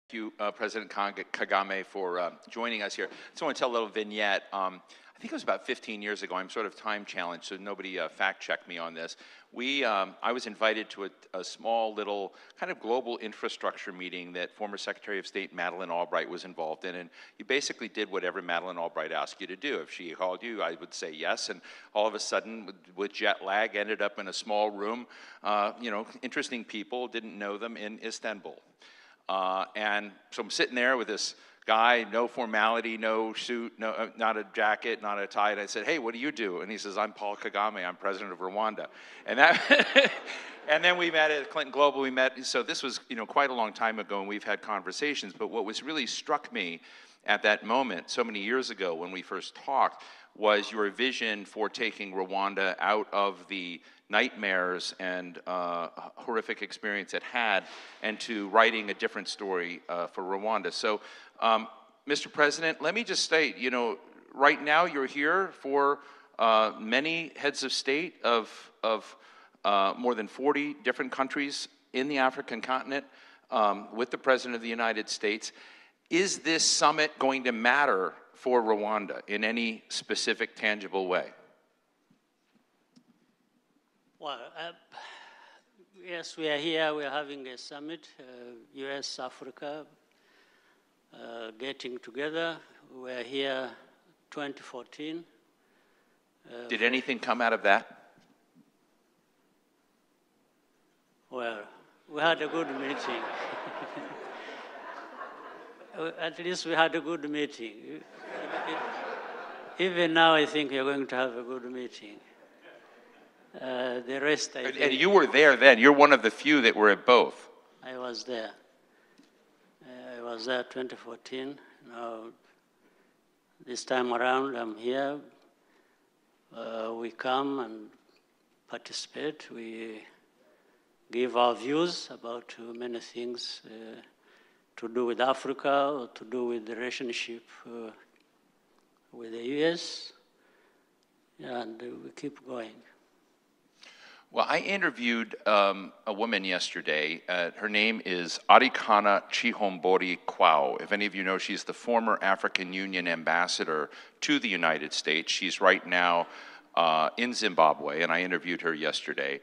Thank you, President Kagame, for joining us here. I just want to tell a little vignette. I think it was about 15 years ago. I'm sort of time challenged, so nobody fact-checked me on this. I was invited to a small little kind of global infrastructure meeting that former Secretary of State Madeleine Albright was involved in, and you basically did whatever Madeleine Albright asked you to do. If she called you, I would say yes, and all of a sudden, with jet lag, ended up in a small room, interesting people, didn't know them, in Istanbul. And so I'm sitting there with this guy, no formality, no suit, not a jacket, not a tie. And I said, "Hey, what do you do?" And he says, "I'm Paul Kagame. I'm president of Rwanda." And that, and then we met at Clinton Global. We met. So this was, quite a long time ago, and we've had conversations. But what was really struck me at that moment, so many years ago, when we first talked, was your vision for taking Rwanda out of the nightmares and horrific experience it had, and to writing a different story for Rwanda. So, Mr. President, let me just state, right now you're here for many heads of state of more than 40 different countries in the African continent with the President of the United States. Is this summit going to matter for Rwanda in any specific, tangible way? Well, yes, we are here. We are having a summit, U.S., Africa, getting together. We are here 2014. Did anything come out of that? Well, we had a good meeting. At least we had a good meeting. Even now, I think you're going to have a good meeting. The rest, I think. And you were there then. You're one of the few that were at both. I was there. I was there 2014. Now, this time around, I'm here. We come and participate. We give our views about many things to do with Africa or to do with the relationship with the U.S. And we keep going. Well, I interviewed a woman yesterday. Her name is Arikana Chihombori Kwao. If any of you know, she's the former African Union ambassador to the United States. She's right now in Zimbabwe, and I interviewed her yesterday.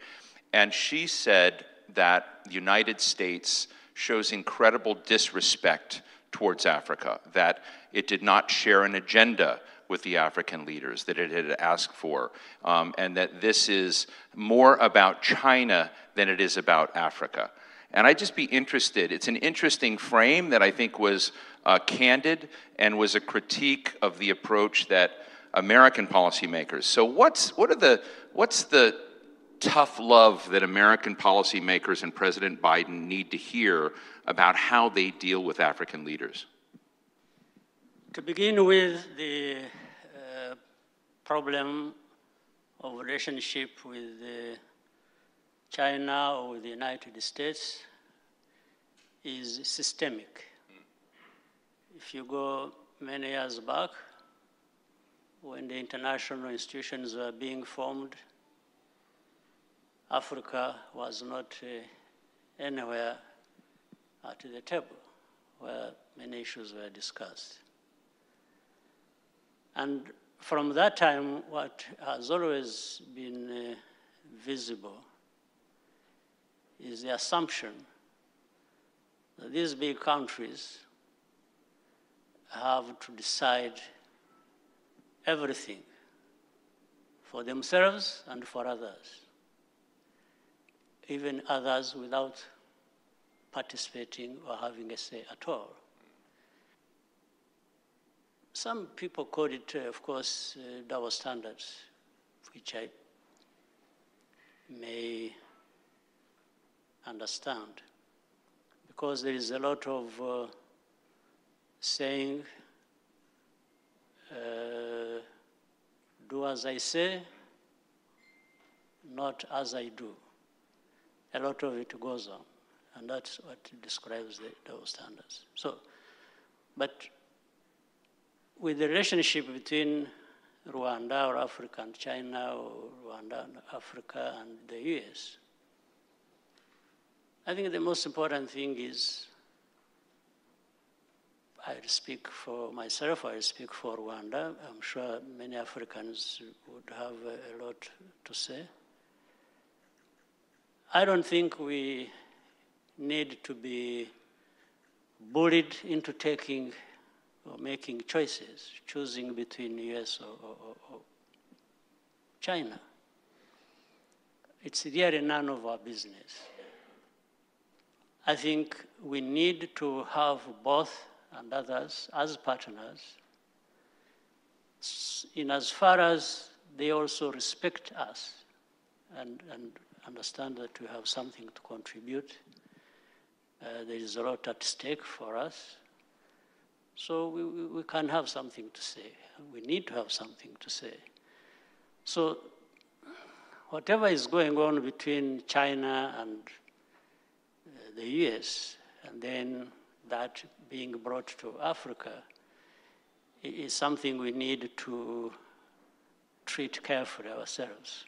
And she said that the United States shows incredible disrespect towards Africa, that it did not share an agenda with the African leaders that it had asked for, and that this is more about China than it is about Africa. And I'd just be interested, it's an interesting frame that I think was candid and was a critique of the approach that American policymakers. So what's the tough love that American policymakers and President Biden need to hear about how they deal with African leaders? To begin with, the problem of relationship with China or with the United States is systemic. If you go many years back, when the international institutions were being formed, Africa was not anywhere at the table where many issues were discussed. And from that time, what has always been visible is the assumption that these big countries have to decide everything for themselves and for others, even others without participating or having a say at all. Some people call it, of course, double standards, which I may understand, because there is a lot of saying, do as I say, not as I do. A lot of it goes on, and that's what describes the double standards. So, but with the relationship between Rwanda or Africa and China, or Rwanda and Africa and the US, I think the most important thing is I speak for myself, I speak for Rwanda. I'm sure many Africans would have a lot to say. I don't think we need to be bullied into taking or making choices, choosing between US or China. It's really none of our business. I think we need to have both and others as partners, in as far as they also respect us and understand that we have something to contribute. There is a lot at stake for us. So we can have something to say. We need to have something to say. So whatever is going on between China and the US, and then that being brought to Africa, is something we need to treat carefully ourselves.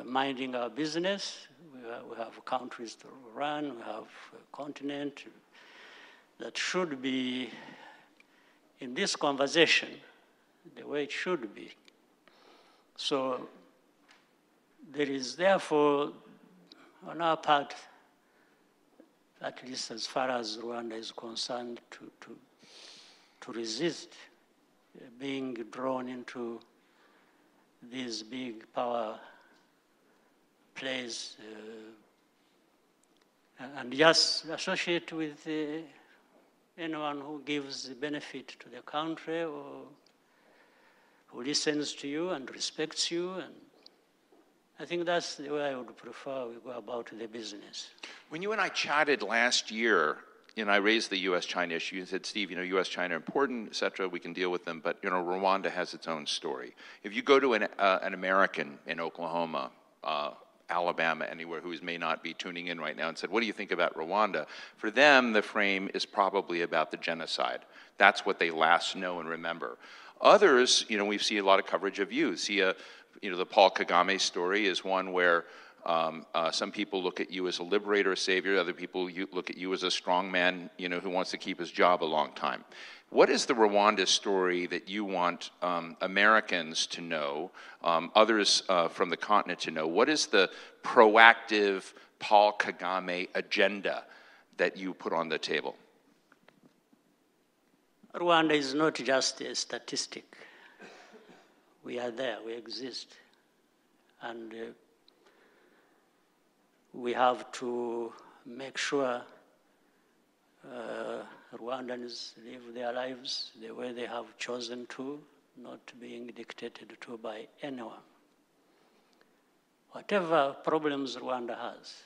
Minding our business, we have countries to run, we have a continent that should be in this conversation the way it should be. So there is therefore, on our part, at least as far as Rwanda is concerned, to resist being drawn into these big power plays and just associate with anyone who gives the benefit to the country or who listens to you and respects you. And I think that's the way I would prefer we go about the business. When you and I chatted last year, I raised the U.S.-China issue. You said, Steve, U.S.-China are important, et cetera. We can deal with them, but Rwanda has its own story. If you go to an American in Oklahoma, Alabama, anywhere who may not be tuning in right now and said, what do you think about Rwanda? For them, the frame is probably about the genocide. That's what they last know and remember. Others, we see a lot of coverage of you. See, the Paul KAGAME story is one where some people look at you as a liberator, a savior. Other people look at you as a strong man, who wants to keep his job a long time. What is the Rwanda story that you want Americans to know, others from the continent to know? What is the proactive Paul KAGAME agenda that you put on the table? Rwanda is not just a statistic. We are there, we exist. And we have to make sure Rwandans live their lives the way they have chosen to, not being dictated to by anyone. Whatever problems Rwanda has,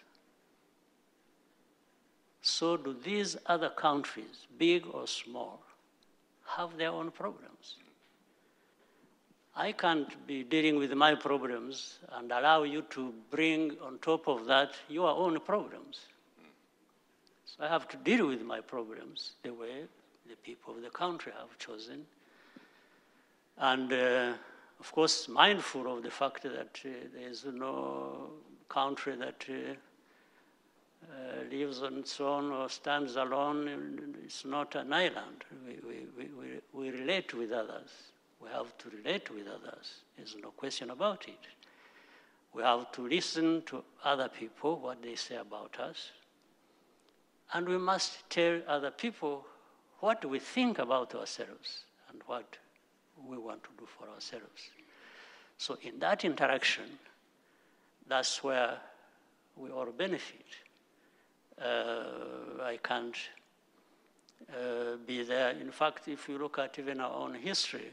so do these other countries, big or small, have their own problems. I can't be dealing with my problems and allow you to bring on top of that your own problems. So I have to deal with my problems the way the people of the country have chosen. And of course, mindful of the fact that there is no country that lives on its own or stands alone. It's not an island. We relate with others. We have to relate with others. There's no question about it. We have to listen to other people, what they say about us. And we must tell other people what we think about ourselves and what we want to do for ourselves. So in that interaction, that's where we all benefit. I can't be there. In fact, if you look at even our own history,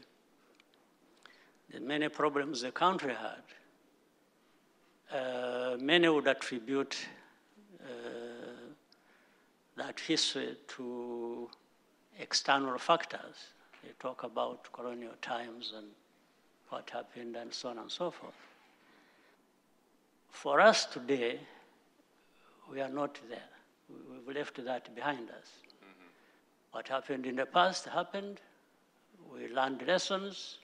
the many problems the country had, many would attribute that history to external factors. They talk about colonial times and what happened and so on and so forth. For us today, we are not there. We've left that behind us. Mm-hmm. What happened in the past happened. We learned lessons,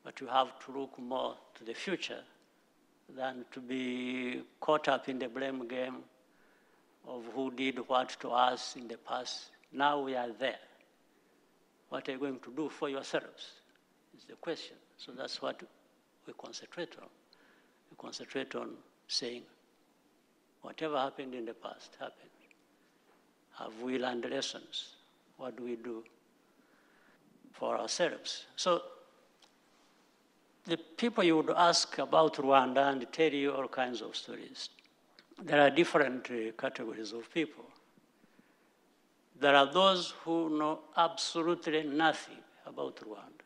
but we have to look more to the future than to be caught up in the blame game of who did what to us in the past Now we are there. What are you going to do for yourselves is the question. So that's what we concentrate on. We concentrate on saying, whatever happened in the past happened. Have we learned lessons? What do we do for ourselves? So the people you would ask about Rwanda and tell you all kinds of stories. There are different categories of people. There are those who know absolutely nothing about Rwanda,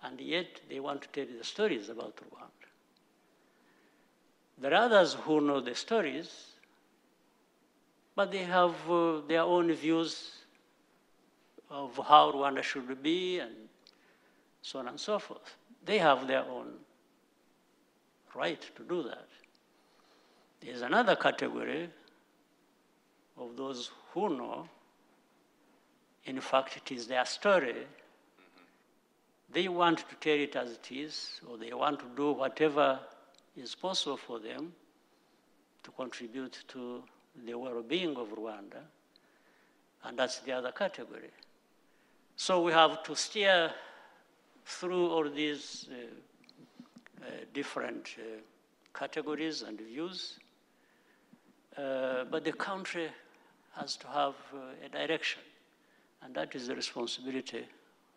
and yet they want to tell you the stories about Rwanda. There are others who know the stories, but they have their own views of how Rwanda should be and so on and so forth. They have their own right to do that. There's another category of those who know. In fact, it is their story. They want to tell it as it is, or they want to do whatever is possible for them to contribute to the well-being of Rwanda, and that's the other category. So we have to steer through all these different categories and views, but the country has to have a direction. And that is the responsibility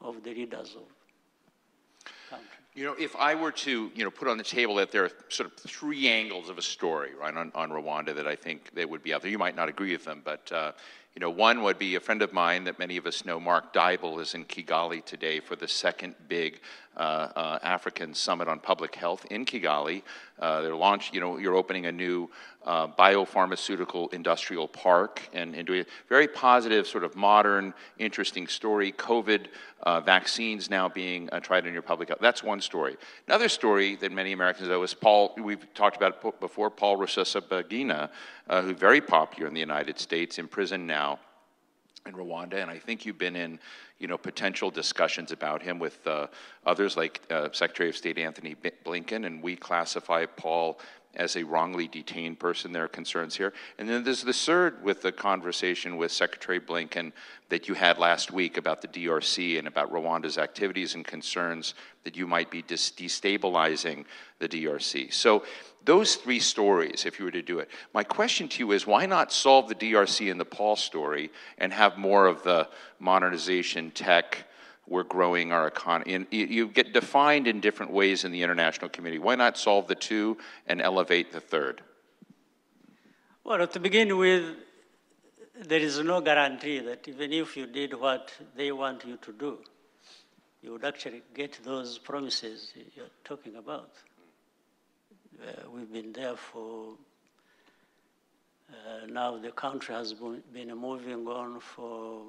of the leaders of the country. You know, if I were to, put on the table that there are sort of three angles of a story, right, on Rwanda that I think they would be out there. You might not agree with them, but, one would be a friend of mine that many of us know, Mark Dybel, is in Kigali today for the second big African Summit on Public Health in Kigali. They're launched, you're opening a new biopharmaceutical industrial park and doing a very positive, sort of modern, interesting story. COVID vaccines now being tried in your public health. That's one story. Another story that many Americans know is Paul, we've talked about it before, Paul Rusesabagina, who's very popular in the United States, in prison now in Rwanda, and I think you've been in, potential discussions about him with others like Secretary of State Anthony Blinken, and we classify Paul as a wrongly detained person. There are concerns here. And then there's the third with the conversation with Secretary Blinken that you had last week about the DRC and about Rwanda's activities and concerns that you might be destabilizing the DRC. So those three stories, if you were to do it, my question to you is, why not solve the DRC and the Paul story and have more of the modernization, tech, we're growing our economy? You get defined in different ways in the international community. Why not solve the two and elevate the third? Well, to begin with, there is no guarantee that even if you did what they want you to do, you would actually get those promises you're talking about. We've been there for, now the country has been moving on for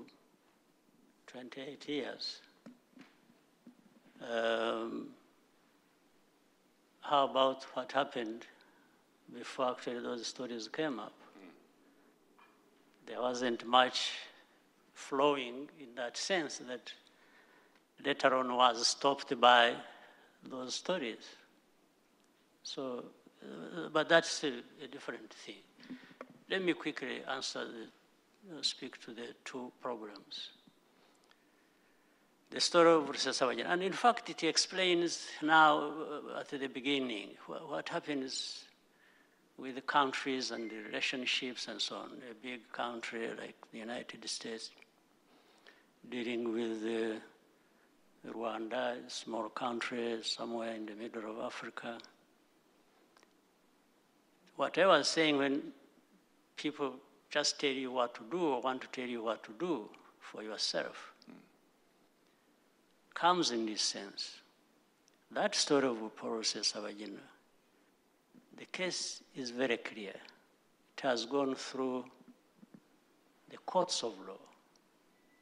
28 years. How about what happened before actually those stories came up? There wasn't much flowing in that sense that later on was stopped by those stories. So, but that's a different thing. Let me quickly speak to the two programs. The story of Rusesabagina, and in fact it explains now at the beginning what happens with the countries and the relationships and so on. A big country like the United States dealing with Rwanda, a small country somewhere in the middle of Africa. What I was saying, when people just tell you what to do or want to tell you what to do for yourself, comes in this sense. That story of Paul Rusesabagina, the case is very clear. It has gone through the courts of law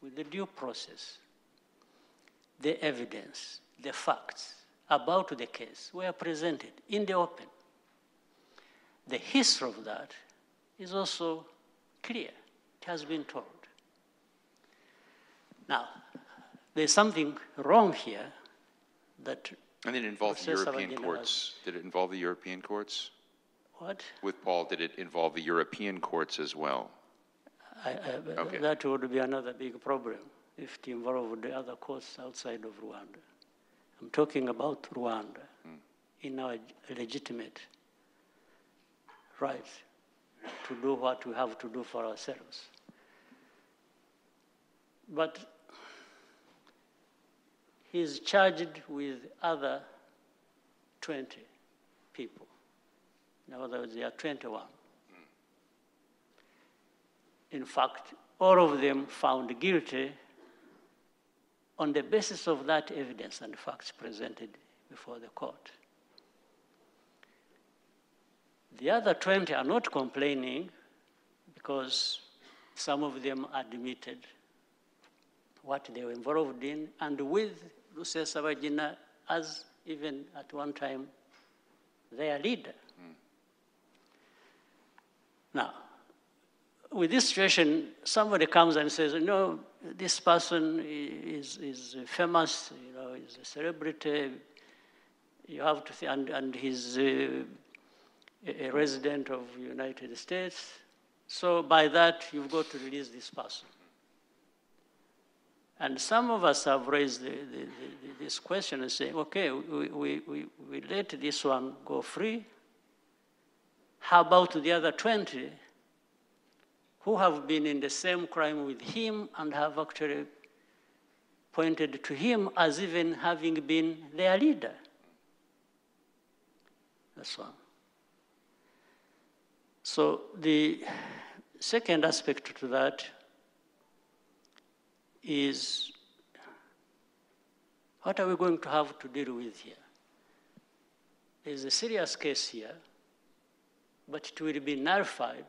with the due process. The evidence, the facts about the case were presented in the open. The history of that is also clear. It has been told. Now, there's something wrong here that... And it involved the European courts. Did it involve the European courts? What? With Paul, did it involve the European courts as well? Okay. That would be another big problem if it involved the other courts outside of Rwanda. I'm talking about Rwanda in our legitimate right to do what we have to do for ourselves. But he's charged with other 20 people. In other words, there are 21. In fact, all of them found guilty on the basis of that evidence and facts presented before the court. The other 20 are not complaining because some of them admitted what they were involved in, and with Rusesabagina as even at one time their leader. Now, with this situation, somebody comes and says, no, this person is famous, he's a celebrity, you have to, and he's a resident of the United States, so by that, you've got to release this person. And some of us have raised this question and say, okay, we let this one go free. How about the other 20 who have been in the same crime with him and have actually pointed to him as even having been their leader? That's one. So the second aspect to that is, what are we going to have to deal with here? There's a serious case here, but it will be nullified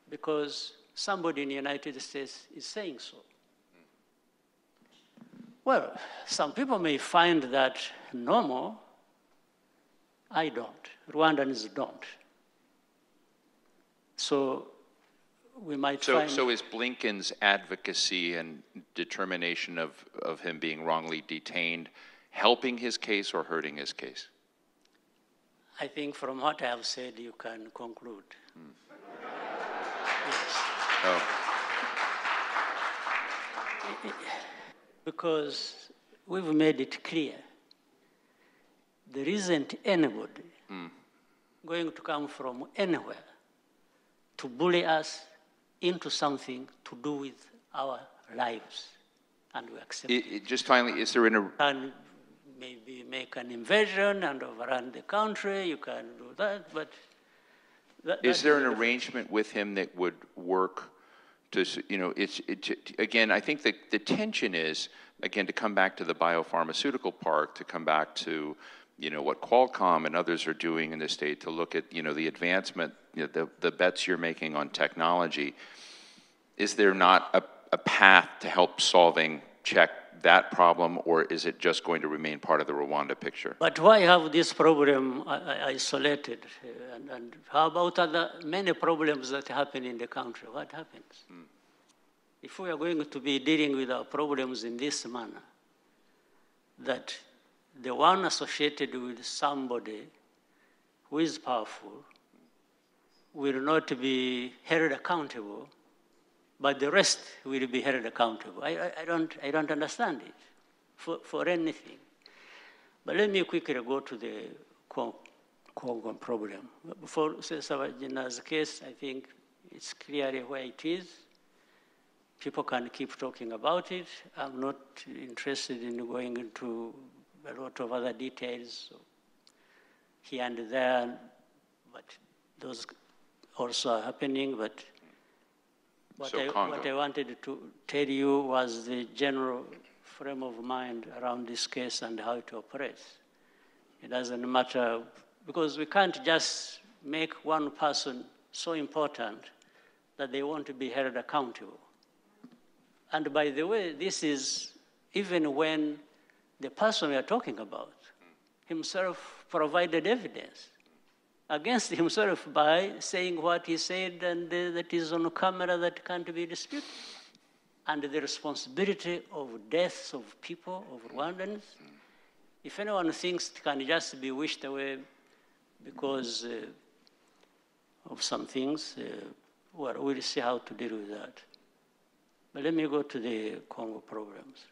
because somebody in the United States is saying so. Well, some people may find that normal. I don't. Rwandans don't. So we might find... So is Blinken's advocacy and determination of him being wrongly detained helping his case or hurting his case? I think from what I have said, you can conclude. Yes. Oh. Because we've made it clear there isn't anybody going to come from anywhere to bully us into something to do with our lives, and we accept it. Just finally, is there And maybe make an invasion and overrun the country, you can do that, but... Is there an arrangement with him that would work to, again, I think the tension is, again, to come back to the biopharmaceutical park, to come back to, what Qualcomm and others are doing in the state, to look at, the advancement, the bets you're making on technology. Is there not a path to help check that problem, or is it just going to remain part of the Rwanda picture? But why have this problem isolated? And how about many problems that happen in the country? What happens? If we are going to be dealing with our problems in this manner, that the one associated with somebody who is powerful will not be held accountable, but the rest will be held accountable. I don't understand it for anything. But let me quickly go to the Congo problem. For Rusesabagina's case, I think it's clearly where it is. People can keep talking about it. I'm not interested in going into a lot of other details here and there, but those also are happening. But what I wanted to tell you was the general frame of mind around this case and how it operates. It doesn't matter, because we can't just make one person so important that they want to be held accountable. And by the way, this is even when the person we are talking about himself provided evidence against himself by saying what he said, and that is on camera, that can't be disputed. And the responsibility of deaths of people, of Rwandans, if anyone thinks it can just be wished away because of some things, well, we'll see how to deal with that. But let me go to the Congo problems.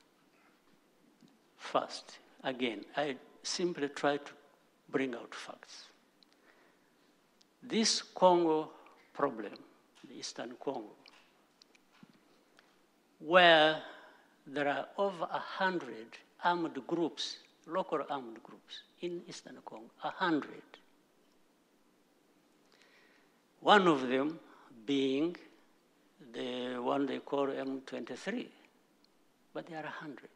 First, again, I simply try to bring out facts. This Congo problem, the Eastern Congo, where there are over 100 armed groups, local armed groups in Eastern Congo, 100. One of them being the one they call M23, but there are 100.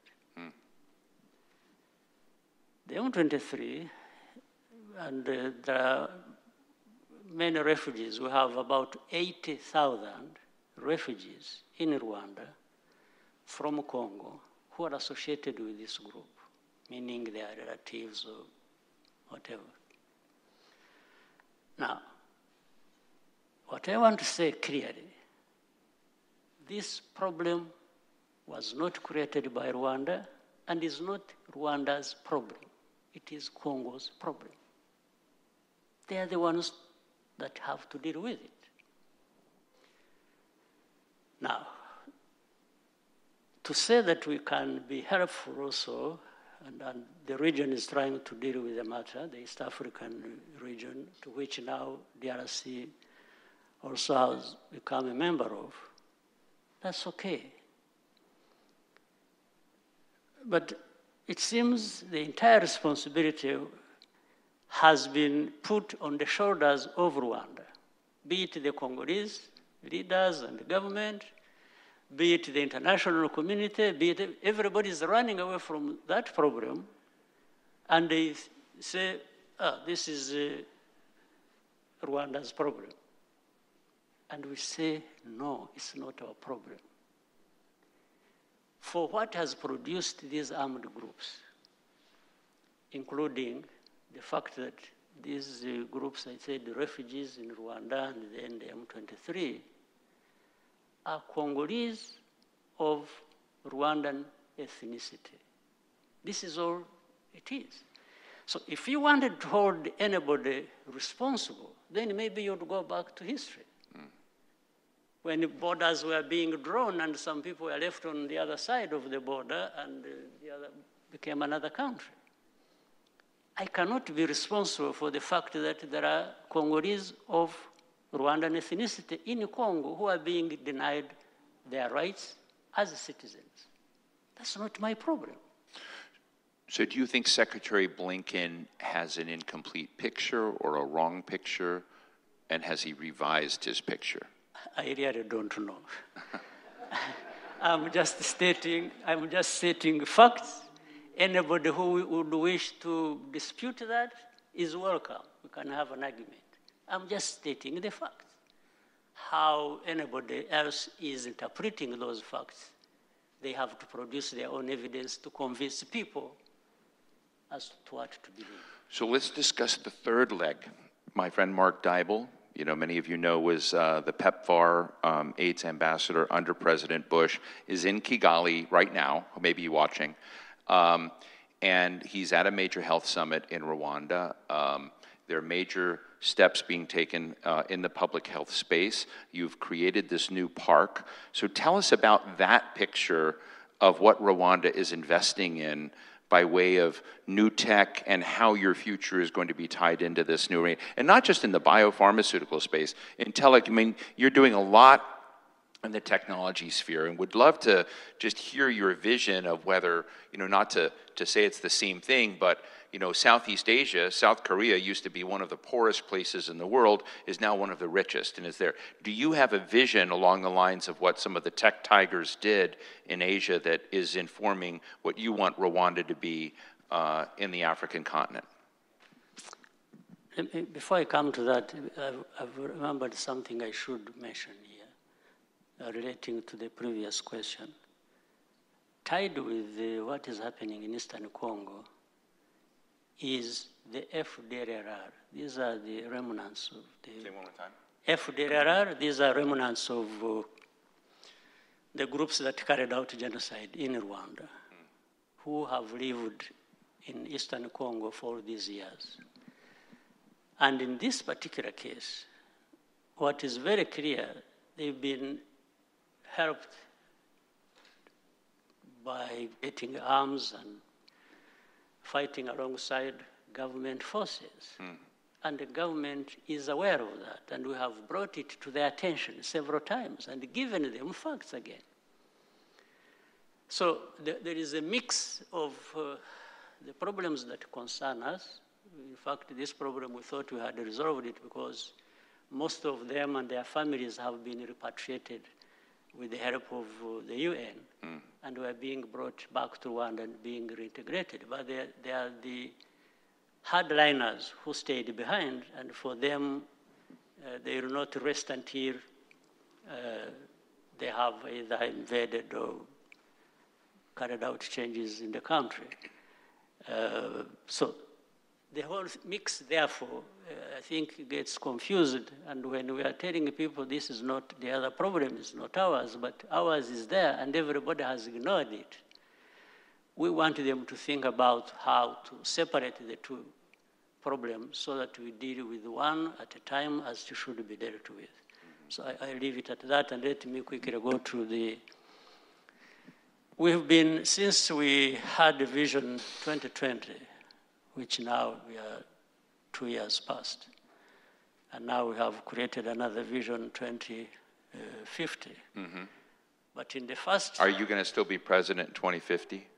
The M23, and there are many refugees. We have about 80,000 refugees in Rwanda from Congo who are associated with this group, meaning they are relatives or whatever. Now, what I want to say clearly, this problem was not created by Rwanda and is not Rwanda's problem. It is Congo's problem. They are the ones that have to deal with it. Now, to say that we can be helpful also, and the region is trying to deal with the matter, the East African region, to which now DRC also has become a member of, that's okay. But it seems the entire responsibility has been put on the shoulders of Rwanda, be it the Congolese leaders and the government, be it the international community, be it everybody is running away from that problem, and they say, this is Rwanda's problem. And we say, no, it's not our problem. For what has produced these armed groups, including the fact that these groups, I said, the refugees in Rwanda and then the M23, are Congolese of Rwandan ethnicity. This is all it is. So if you wanted to hold anybody responsible, then maybe you'd go back to history. When the borders were being drawn and some people were left on the other side of the border and the other became another country. I cannot be responsible for the fact that there are Congolese of Rwandan ethnicity in Congo who are being denied their rights as citizens. That's not my problem. So do you think Secretary Blinken has an incomplete picture or a wrong picture, and has he revised his picture? I really don't know. I'm just stating facts. Anybody who would wish to dispute that is welcome. We can have an argument. I'm just stating the facts. How anybody else is interpreting those facts, they have to produce their own evidence to convince people as to what to believe. So let's discuss the third leg. My friend Mark Dybul, many of you know, was the PEPFAR AIDS ambassador under President Bush, is in Kigali right now, maybe watching, and he's at a major health summit in Rwanda. There are major steps being taken in the public health space. You've created this new park. So tell us about that picture of what Rwanda is investing in by way of new tech and how your future is going to be tied into this new arena. And not just in the biopharmaceutical space. You're doing a lot in the technology sphere, and would love to just hear your vision of whether, not to say it's the same thing, but Southeast Asia, South Korea used to be one of the poorest places in the world, is now one of the richest and is there. Do you have a vision along the lines of what some of the tech tigers did in Asia that is informing what you want Rwanda to be in the African continent? Before I come to that, I've remembered something I should mention here relating to the previous question. Tied with what is happening in Eastern Congo is the FDLR. These are the remnants of the... Say one more time. FDLR, these are remnants of the groups that carried out genocide in Rwanda, who have lived in Eastern Congo for these years. And in this particular case, what is very clear they've been helped by getting arms and fighting alongside government forces. And the government is aware of that, and we have brought it to their attention several times and given them facts again. So there is a mix of the problems that concern us. In fact, this problem, we thought we had resolved it because most of them and their families have been repatriated with the help of the UN, and were being brought back to Rwanda and being reintegrated. But they are the hardliners who stayed behind, and for them, they will not rest until they have either invaded or carried out changes in the country. So the whole mix, therefore, I think gets confused. And when we are telling people this is not, the other problem is not ours, but ours is there, and everybody has ignored it. We want them to think about how to separate the two problems so that we deal with one at a time as it should be dealt with. So I leave it at that, and let me quickly go to the. We've been, since we had the Vision 2020, which now we are 2 years past, and now we have created another Vision 2050. But in the first... Are you going to still be president in 2050?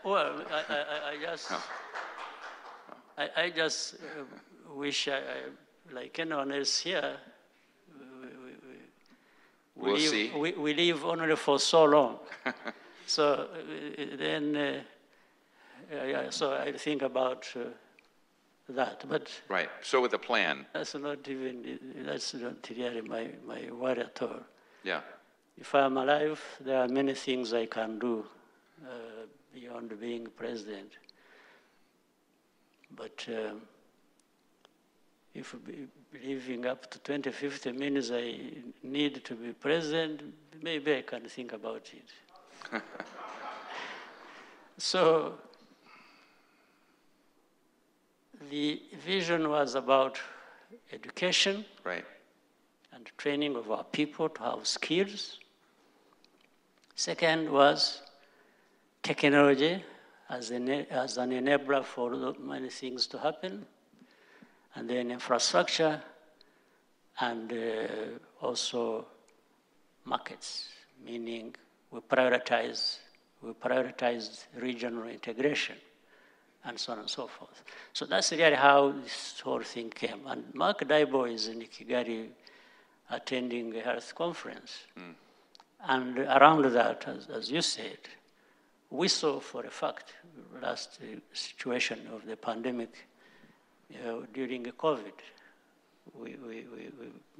Well, I just wish, like anyone else here, we live only for so long. So then, so I think about that. But right. So with a plan. That's not really my worry at all. Yeah. If I'm alive, there are many things I can do beyond being president. But if living up to 2050 means I need to be president, maybe I can think about it. So the vision was about education, right, and training of our people to have skills. Second was technology as an enabler for many things to happen. And then infrastructure, and also markets, meaning we prioritized regional integration, and so on and so forth. So that's really how this whole thing came. And Mark Daibo is in Kigali attending a health conference. And around that, as you said, we saw for a fact the last situation of the pandemic during COVID.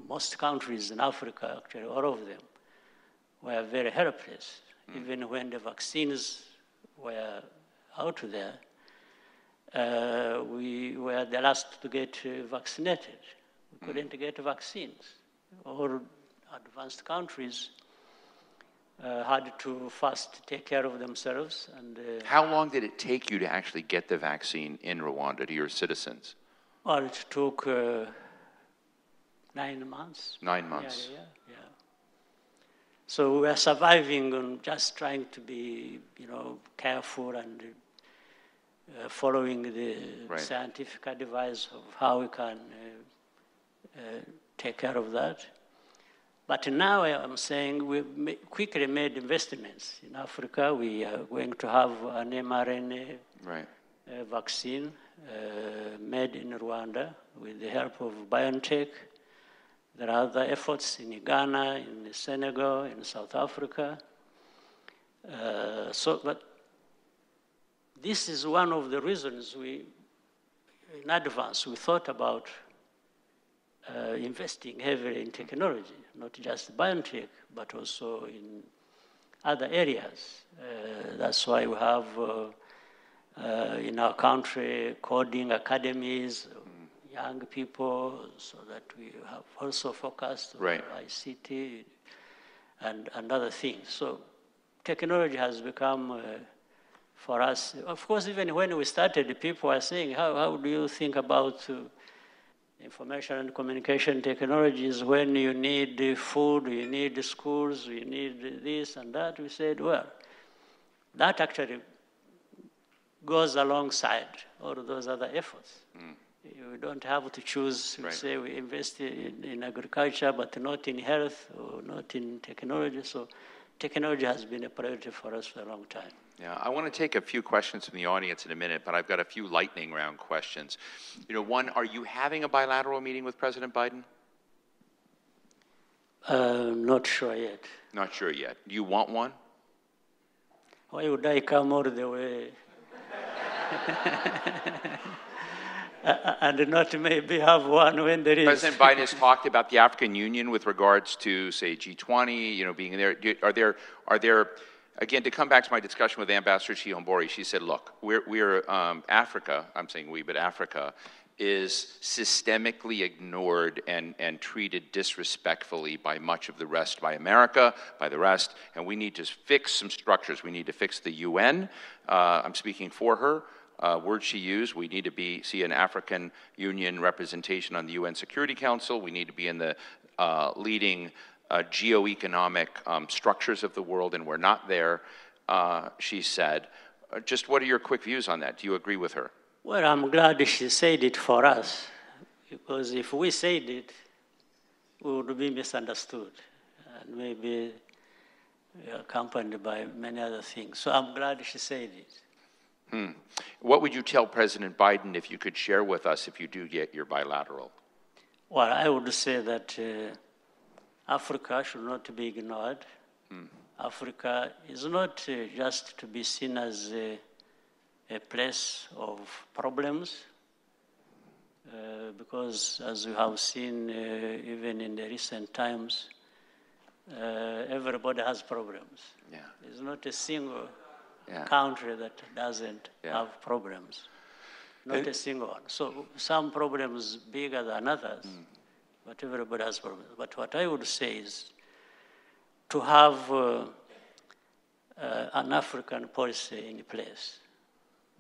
Most countries in Africa, actually all of them, were very helpless. Even when the vaccines were out there, we were the last to get vaccinated. We couldn't get vaccines. All advanced countries had to first take care of themselves. And how long did it take you to actually get the vaccine in Rwanda to your citizens? Well, it took 9 months. 9 months. Yeah. So we were surviving on just trying to be, careful and following the scientific advice of how we can take care of that. But now I'm saying we've quickly made investments. In Africa, we are going to have an mRNA vaccine made in Rwanda with the help of BioNTech. There are other efforts in Ghana, in Senegal, in South Africa. But this is one of the reasons in advance, we thought about investing heavily in technology, not just BioNTech, but also in other areas. That's why we have in our country coding academies, young people, so that we have also focused on ICT and other things. So technology has become, for us, of course, even when we started, people were saying, how do you think about information and communication technologies, when you need food, you need schools, you need this and that, we said, well, that actually goes alongside all of those other efforts. We don't have to choose, Right. say we invest in agriculture, but not in health or not in technology. So technology has been a priority for us for a long time. Yeah, I want to take a few questions from the audience in a minute, but I've got a few lightning round questions. You know, one, are you having a bilateral meeting with President Biden? Not sure yet. Not sure yet. Do you want one? Why would I come all the way and not maybe have one when there is? President Biden has talked about the African Union with regards to, say, G20, you know, being there. Are there, again, to come back to my discussion with Ambassador Chihombori, she said, look, we're Africa, I'm saying we, but Africa is systemically ignored and treated disrespectfully by much of the rest, by America, by the rest, and we need to fix some structures. We need to fix the UN. I'm speaking for her. Word she used, we need to see an African Union representation on the UN Security Council. We need to be in the leading geoeconomic structures of the world, and we're not there, she said. Just what are your quick views on that? Do you agree with her? Well, I'm glad she said it for us, because if we said it, we would be misunderstood and maybe accompanied by many other things. So I'm glad she said it. What would you tell President Biden if you could share with us if you do get your bilateral? Well, I would say that Africa should not be ignored. Africa is not just to be seen as a place of problems, because as we have seen even in the recent times, everybody has problems. Yeah. There's not a single country that doesn't have problems. Not a single one. So some problems bigger than others, but everybody has problems. But what I would say is to have an African policy in place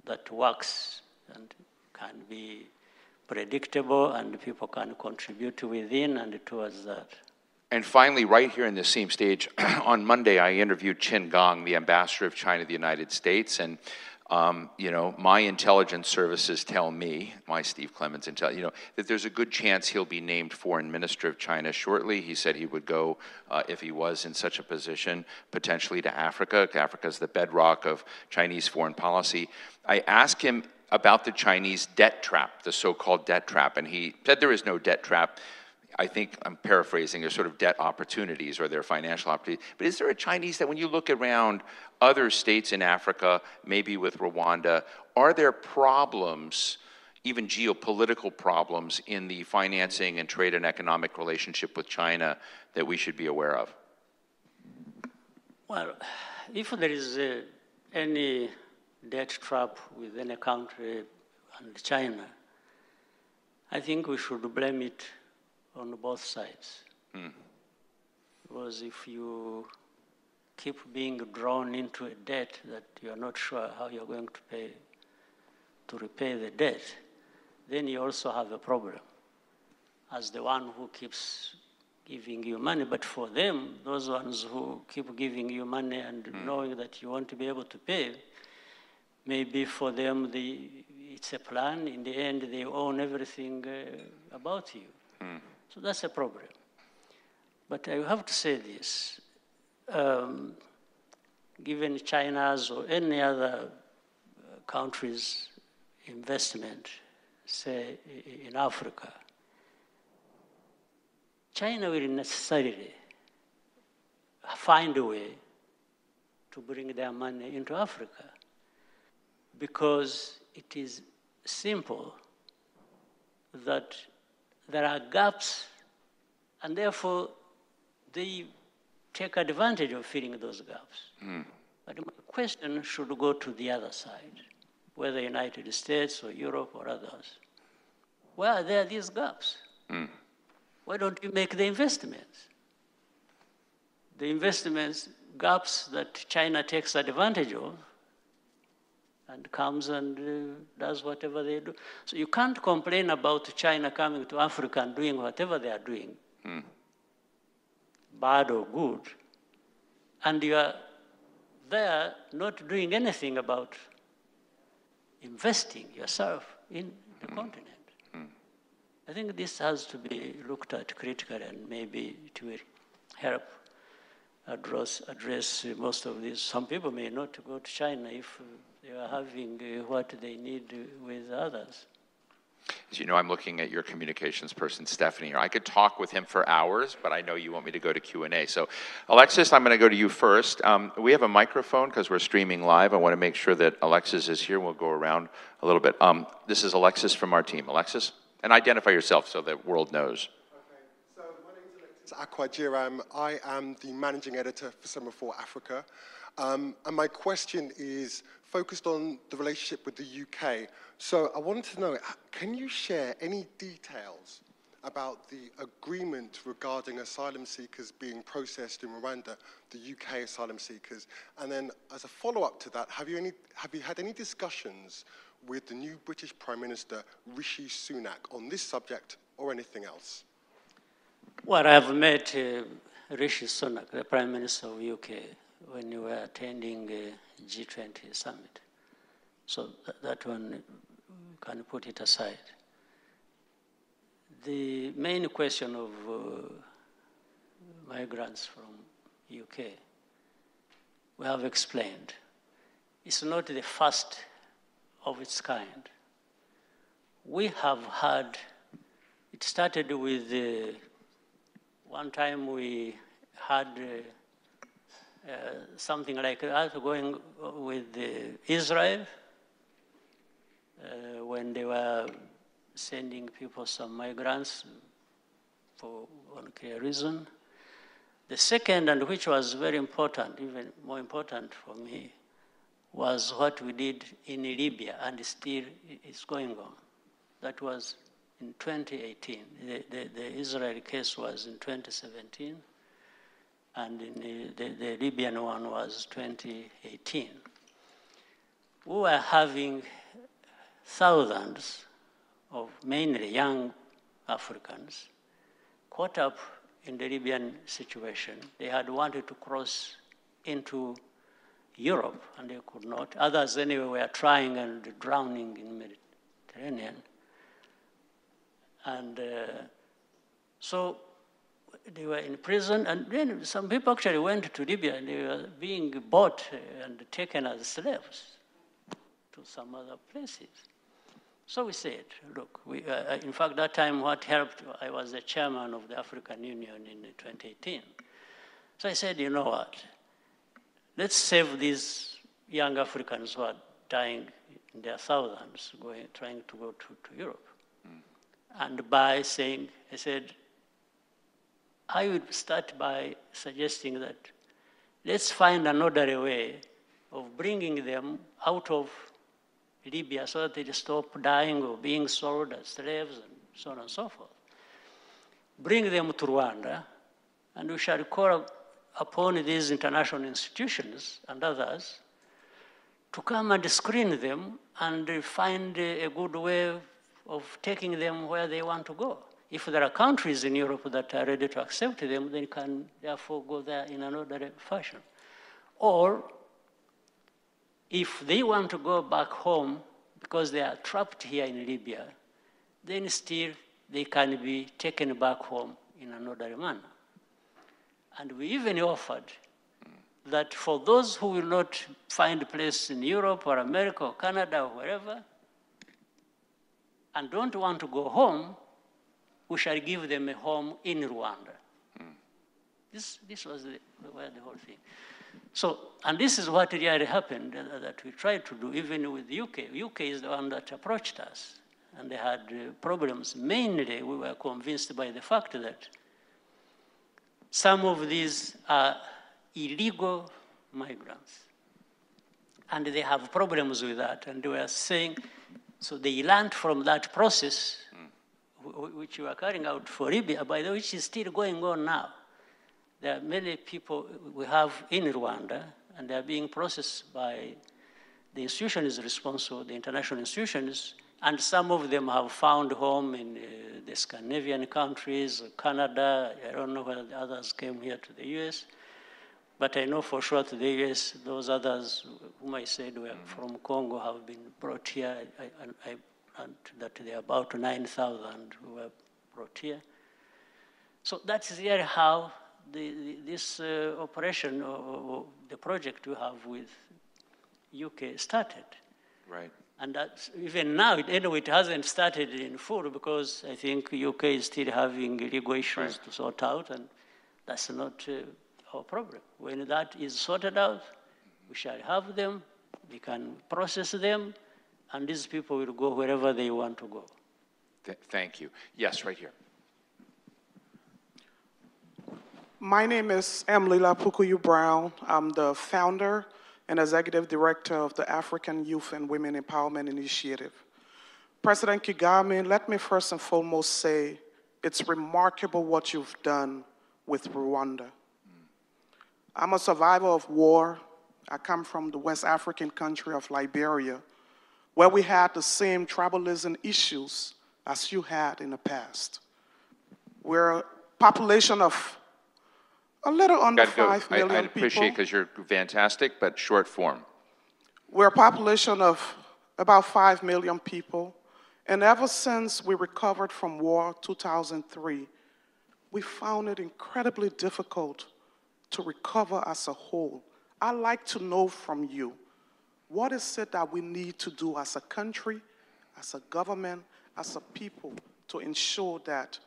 that works and can be predictable and people can contribute within and towards that. And finally, right here in the same stage, on Monday, I interviewed Qin Gang, the ambassador of China to the United States, and you know, my intelligence services tell me, my Steve Clements intel, you know, that there's a good chance he'll be named foreign minister of China shortly. He said he would go, if he was in such a position, potentially to Africa. Africa is the bedrock of Chinese foreign policy. I asked him about the Chinese debt trap, the so-called debt trap, and he said there is no debt trap. I think I'm paraphrasing, there's sort of debt opportunities or their financial opportunities. But is there a Chinese that when you look around other states in Africa, maybe with Rwanda, are there problems, even geopolitical problems, in the financing and trade and economic relationship with China that we should be aware of? Well, if there is any debt trap within a country and China, I think we should blame it on both sides. Because if you keep being drawn into a debt that you're not sure how you're going to repay the debt, then you also have a problem as the one who keeps giving you money. But for them, those ones who keep giving you money and knowing that you won't be able to pay, maybe for them it's a plan. In the end, they own everything about you. So that's a problem. But I have to say this, given China's or any other country's investment, say in Africa, China will necessarily find a way to bring their money into Africa because it is simple that there are gaps, and therefore they take advantage of filling those gaps. But my question should go to the other side, whether the United States or Europe or others. Where are there these gaps? Why don't you make the investments? The investments gaps that China takes advantage of, and comes and does whatever they do. So you can't complain about China coming to Africa and doing whatever they are doing, bad or good, and you are there not doing anything about investing yourself in the continent. I think this has to be looked at critically, and maybe it will help address most of these. Some people may not go to China if they are having what they need with others. As you know, I'm looking at your communications person, Stephanie, here. I could talk with him for hours, but I know you want me to go to Q&A. So, Alexis, I'm going to go to you first. We have a microphone because we're streaming live. I want to make sure that Alexis is here. We'll go around a little bit. This is Alexis from our team. Alexis? And identify yourself so the world knows. Okay, so my name is Alexis Akwajiram. I am the managing editor for Semaphore Africa. And my question is focused on the relationship with the UK. So I wanted to know, can you share any details about the agreement regarding asylum seekers being processed in Rwanda, the UK asylum seekers? And then as a follow-up to that, have you had any discussions with the new British Prime Minister, Rishi Sunak, on this subject or anything else? Well, I have met Rishi Sunak, the Prime Minister of UK, when you were attending a G20 summit. So that one, can put it aside. The main question of migrants from UK, we have explained. It's not the first of its kind. We have had, it started with, one time we had something like that going with Israel when they were sending people, some migrants, for unclear reason. The second, and which was very important, even more important for me, was what we did in Libya, and still is going on. That was in 2018. The Israeli case was in 2017, and the Libyan one was 2018. We were having thousands of mainly young Africans caught up in the Libyan situation. They had wanted to cross into Europe, and they could not. Others, anyway, were trying and drowning in the Mediterranean. And so they were in prison, and then some people actually went to Libya, and they were being bought and taken as slaves to some other places. So we said, look, in fact, that time what helped, I was the chairman of the African Union in 2018. So I said, you know what? Let's save these young Africans who are dying in their thousands, trying to go to Europe. And by saying, I said, I would start by suggesting that let's find another way of bringing them out of Libya so that they stop dying or being sold as slaves and so on and so forth. Bring them to Rwanda, and we shall call upon these international institutions and others to come and screen them and find a good way of taking them where they want to go. If there are countries in Europe that are ready to accept them, they can therefore go there in another fashion. Or if they want to go back home because they are trapped here in Libya, then still they can be taken back home in another manner. And we even offered that for those who will not find a place in Europe or America or Canada or wherever, and don't want to go home, we shall give them a home in Rwanda. This was the whole thing. So, and this is what really happened that we tried to do, even with the UK. UK is the one that approached us, and they had problems. Mainly, we were convinced by the fact that some of these are illegal migrants, and they have problems with that. And they were saying, so they learned from that process, which we are carrying out for Libya, by the way, which is still going on now. There are many people we have in Rwanda, and they are being processed by the institution is responsible, the international institutions, and some of them have found home in the Scandinavian countries, Canada. I don't know whether the others came here to the US, but I know for sure to the US, those others whom I said were from Congo have been brought here, and that there are about 9,000 who were brought here. So that's really how this operation, or the project we have with UK started. Right. And that's, even now, anyway, it hasn't started in full because I think UK is still having legal issues to sort out, and that's not our problem. When that is sorted out, we shall have them, we can process them, and these people will go wherever they want to go. Thank you. Yes, right here. My name is Emlila Pukuyu Brown. I'm the founder and executive director of the African Youth and Women Empowerment Initiative. President KAGAME, let me first and foremost say it's remarkable what you've done with Rwanda. I'm a survivor of war. I come from the West African country of Liberia, where we had the same tribalism issues as you had in the past. We're a population of a little under 5 million I'd appreciate it because you're fantastic, but short form. We're a population of about 5 million people. And ever since we recovered from war, 2003, we found it incredibly difficult to recover as a whole. I'd like to know from you, what is it that we need to do as a country, as a government, as a people to ensure that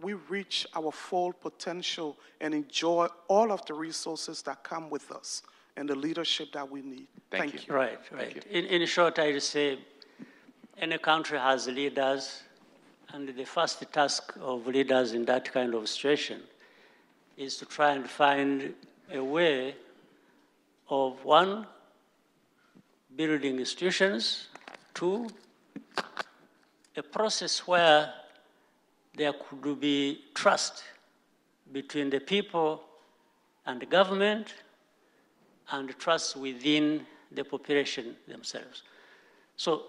we reach our full potential and enjoy all of the resources that come with us and the leadership that we need. Thank you. Right. In short, I would say any country has leaders, and the first task of leaders in that kind of situation is to try and find a way of, one, building institutions, two, a process where there could be trust between the people and the government, and trust within the population themselves. So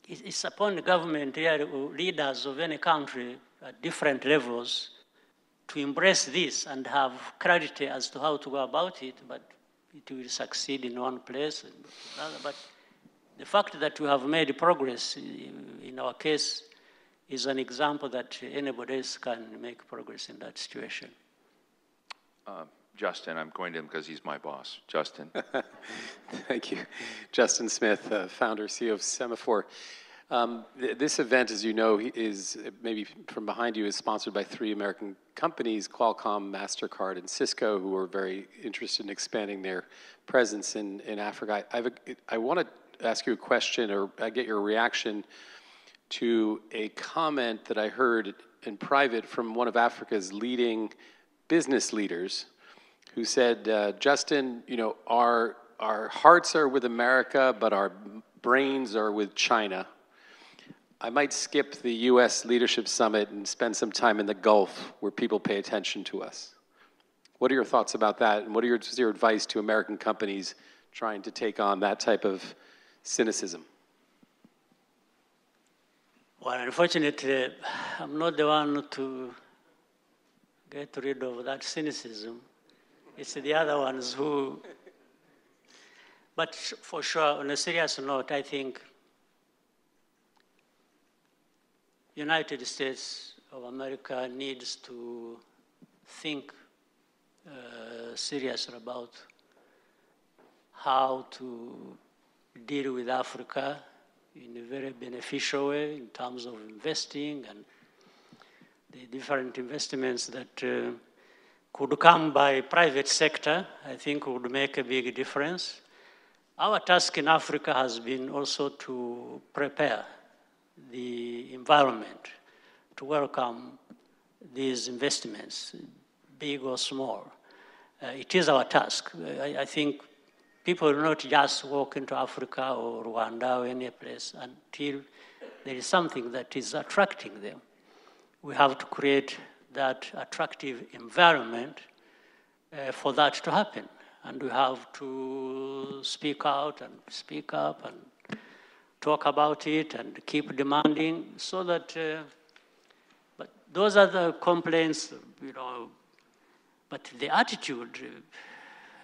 it's upon the government, leaders of any country at different levels, to embrace this and have clarity as to how to go about it, but it will succeed in one place and another. But the fact that we have made progress in our case is an example that anybody else can make progress in that situation. Justin, I'm going to him because he's my boss. Justin. Thank you. Justin Smith, founder, CEO of Semaphore. This event, as you know, is maybe from behind you, is sponsored by 3 American companies, Qualcomm, MasterCard, and Cisco, who are very interested in expanding their presence in Africa. I want to ask you a question, or get your reaction to a comment that I heard in private from one of Africa's leading business leaders, who said, Justin, you know, our hearts are with America, but our brains are with China. I might skip the U.S. Leadership Summit and spend some time in the Gulf where people pay attention to us. What are your thoughts about that? And what are your advice to American companies trying to take on that type of cynicism? Well, unfortunately, I'm not the one to get rid of that cynicism. It's the other ones who, but for sure, on a serious note, I think United States of America needs to think seriously about how to deal with Africa in a very beneficial way in terms of investing and the different investments that could come by private sector, I think would make a big difference. Our task in Africa has been also to prepare the environment to welcome these investments, big or small. It is our task. I think people will not just walk into Africa or Rwanda or any place until there is something that is attracting them. We have to create that attractive environment for that to happen. and we have to speak out and speak up and talk about it and keep demanding so that, but those are the complaints, you know, but the attitude,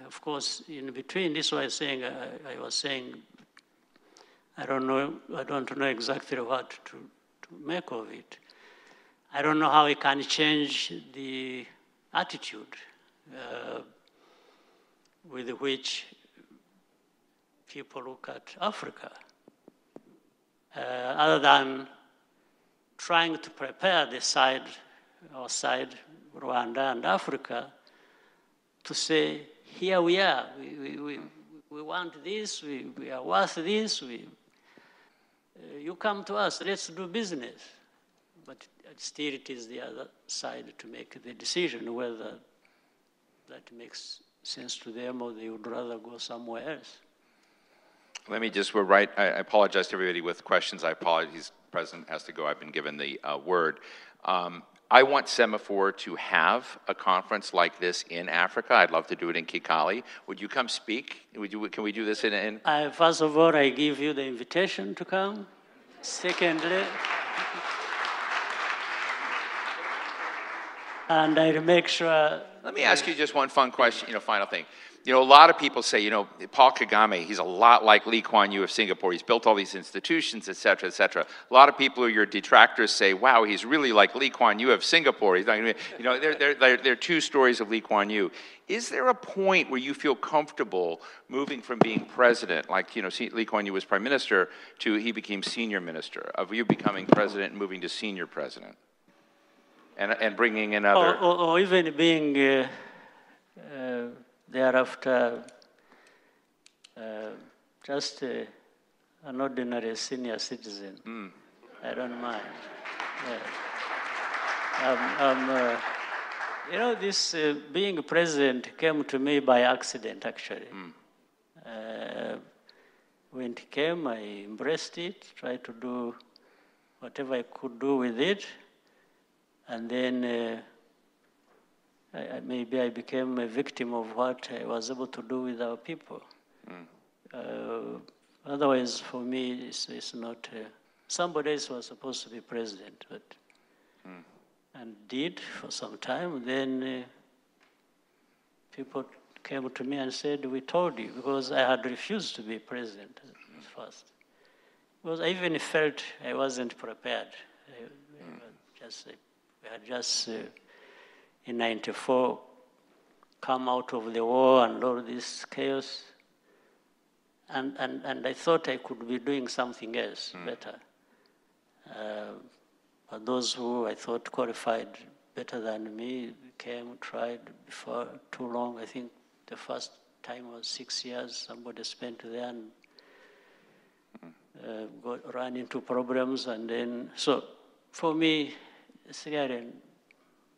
of course, in between, this was saying, I was saying, I don't know exactly what to make of it. I don't know how we can change the attitude with which people look at Africa, other than trying to prepare the side, Rwanda and Africa, to say, here we are, we want this, we are worth this, you come to us, let's do business. But still it is the other side to make the decision whether that makes sense to them or they would rather go somewhere else. Let me just, I apologize to everybody with questions. I apologize, the President has to go. I've been given the word. I want Semaphore to have a conference like this in Africa. I'd love to do it in Kigali. Would you come speak? Can we do this in? First of all, I give you the invitation to come. Secondly, and I'll make sure. Let me ask you just one fun question, final thing. A lot of people say, Paul Kagame, he's a lot like Lee Kuan Yew of Singapore. He's built all these institutions, et cetera, et cetera. A lot of people who are your detractors say, wow, he's really like Lee Kuan Yew of Singapore. He's not going to be, there are two stories of Lee Kuan Yew. Is there a point where you feel comfortable moving from being president, like, Lee Kuan Yew was prime minister, to he became senior minister, of you becoming president and moving to senior president? And bringing in other... Or even being thereafter just an ordinary senior citizen. I don't mind. Yeah. This being president came to me by accident, actually. When it came, I embraced it, tried to do whatever I could do with it. And then maybe I became a victim of what I was able to do with our people. Otherwise, for me, it's not... somebody else was supposed to be president, but and did for some time. Then people came to me and said, we told you, because I had refused to be president at first. Because I even felt I wasn't prepared. We had just in '94 come out of the war and all this chaos. And I thought I could be doing something else better. But those who I thought qualified better than me came, tried before too long. I think the first time was 6 years. Somebody spent there and ran into problems. And then, so for me, it's really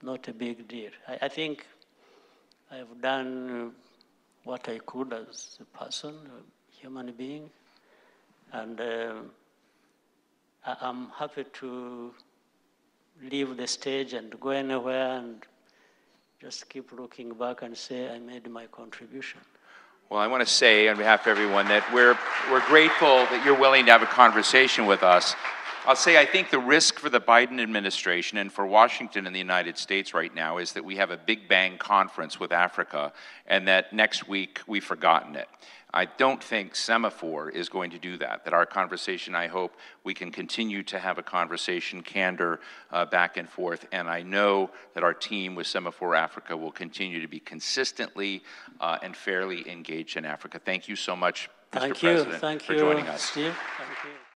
not a big deal. I think I've done what I could as a person, a human being, and I'm happy to leave the stage and go anywhere and just keep looking back and say I made my contribution. Well, I want to say on behalf of everyone that we're grateful that you're willing to have a conversation with us. I'll say I think the risk for the Biden administration and for Washington and the United States right now is that we have a Big Bang conference with Africa and that next week we've forgotten it. I don't think Semaphore is going to do that our conversation, I hope we can continue to have a conversation, candor, back and forth, and I know that our team with Semaphore Africa will continue to be consistently and fairly engaged in Africa. Thank you so much, Mr. President, for joining us. Steve.